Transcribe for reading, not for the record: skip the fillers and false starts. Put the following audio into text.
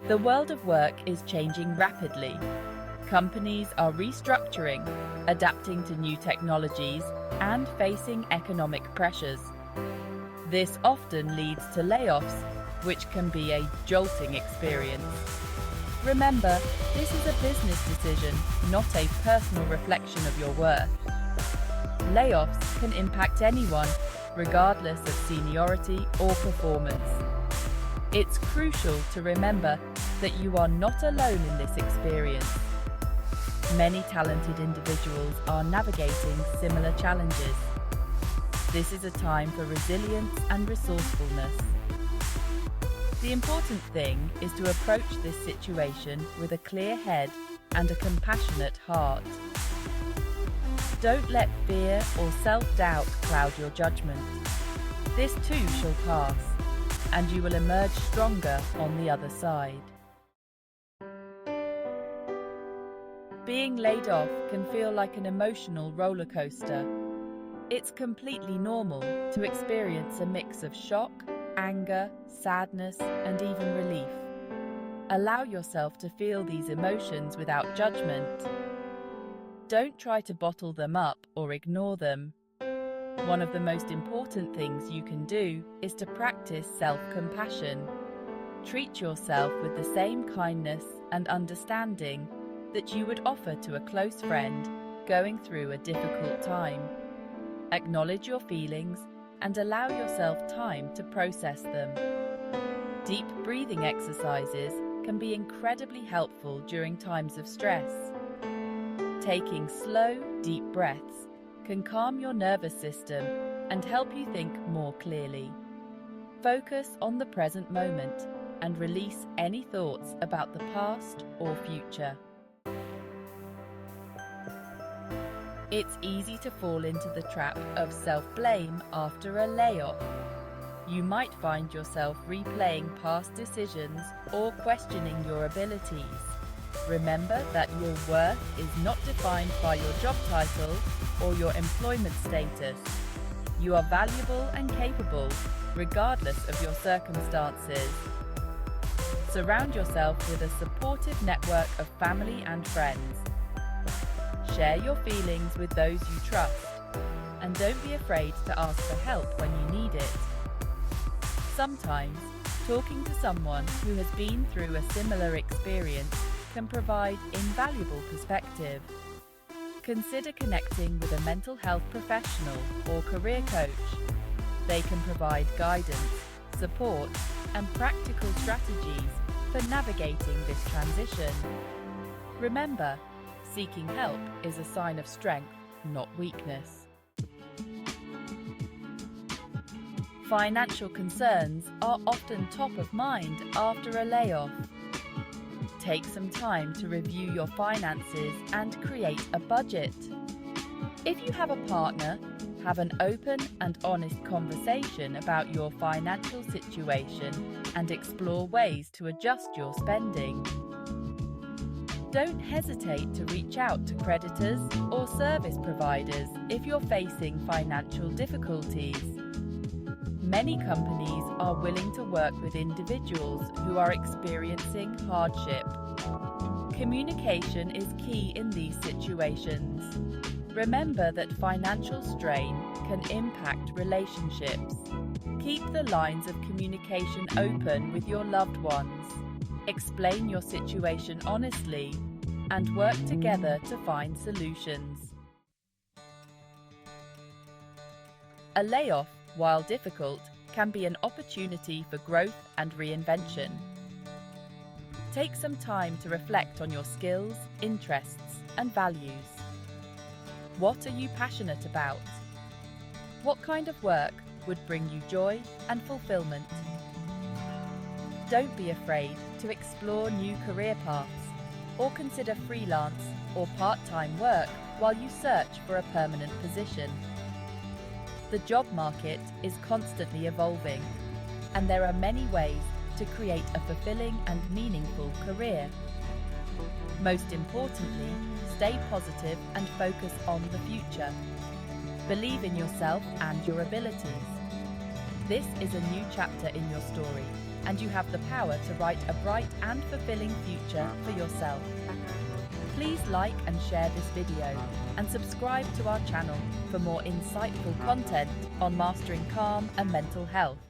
The world of work is changing rapidly. Companies are restructuring, adapting to new technologies, and facing economic pressures. This often leads to layoffs, which can be a jolting experience. Remember, this is a business decision, not a personal reflection of your worth. Layoffs can impact anyone, regardless of seniority or performance. It's crucial to remember that you are not alone in this experience. Many talented individuals are navigating similar challenges. This is a time for resilience and resourcefulness. The important thing is to approach this situation with a clear head and a compassionate heart. Don't let fear or self-doubt cloud your judgment. This too shall pass, and you will emerge stronger on the other side. Being laid off can feel like an emotional roller coaster. It's completely normal to experience a mix of shock, anger, sadness, and even relief. Allow yourself to feel these emotions without judgment. Don't try to bottle them up or ignore them. One of the most important things you can do is to practice self-compassion. Treat yourself with the same kindness and understanding that you would offer to a close friend going through a difficult time. Acknowledge your feelings and allow yourself time to process them. Deep breathing exercises can be incredibly helpful during times of stress. Taking slow, deep breaths can calm your nervous system and help you think more clearly. Focus on the present moment and release any thoughts about the past or future. It's easy to fall into the trap of self-blame after a layoff. You might find yourself replaying past decisions or questioning your abilities. Remember that your worth is not defined by your job title or your employment status. You are valuable and capable, regardless of your circumstances. Surround yourself with a supportive network of family and friends. Share your feelings with those you trust, and don't be afraid to ask for help when you need it. Sometimes, talking to someone who has been through a similar experience can provide invaluable perspective. Consider connecting with a mental health professional or career coach. They can provide guidance, support, and practical strategies for navigating this transition. Remember, seeking help is a sign of strength, not weakness. Financial concerns are often top of mind after a layoff. Take some time to review your finances and create a budget. If you have a partner, have an open and honest conversation about your financial situation and explore ways to adjust your spending. Don't hesitate to reach out to creditors or service providers if you're facing financial difficulties. Many companies are willing to work with individuals who are experiencing hardship. Communication is key in these situations. Remember that financial strain can impact relationships. Keep the lines of communication open with your loved ones. Explain your situation honestly and work together to find solutions. A layoff, while difficult, can be an opportunity for growth and reinvention. Take some time to reflect on your skills, interests, and values. What are you passionate about? What kind of work would bring you joy and fulfillment? Don't be afraid to explore new career paths or consider freelance or part-time work while you search for a permanent position. The job market is constantly evolving, and there are many ways to create a fulfilling and meaningful career. Most importantly, stay positive and focus on the future. Believe in yourself and your abilities. This is a new chapter in your story, and you have the power to write a bright and fulfilling future for yourself. Please like and share this video and subscribe to our channel for more insightful content on mastering calm and mental health.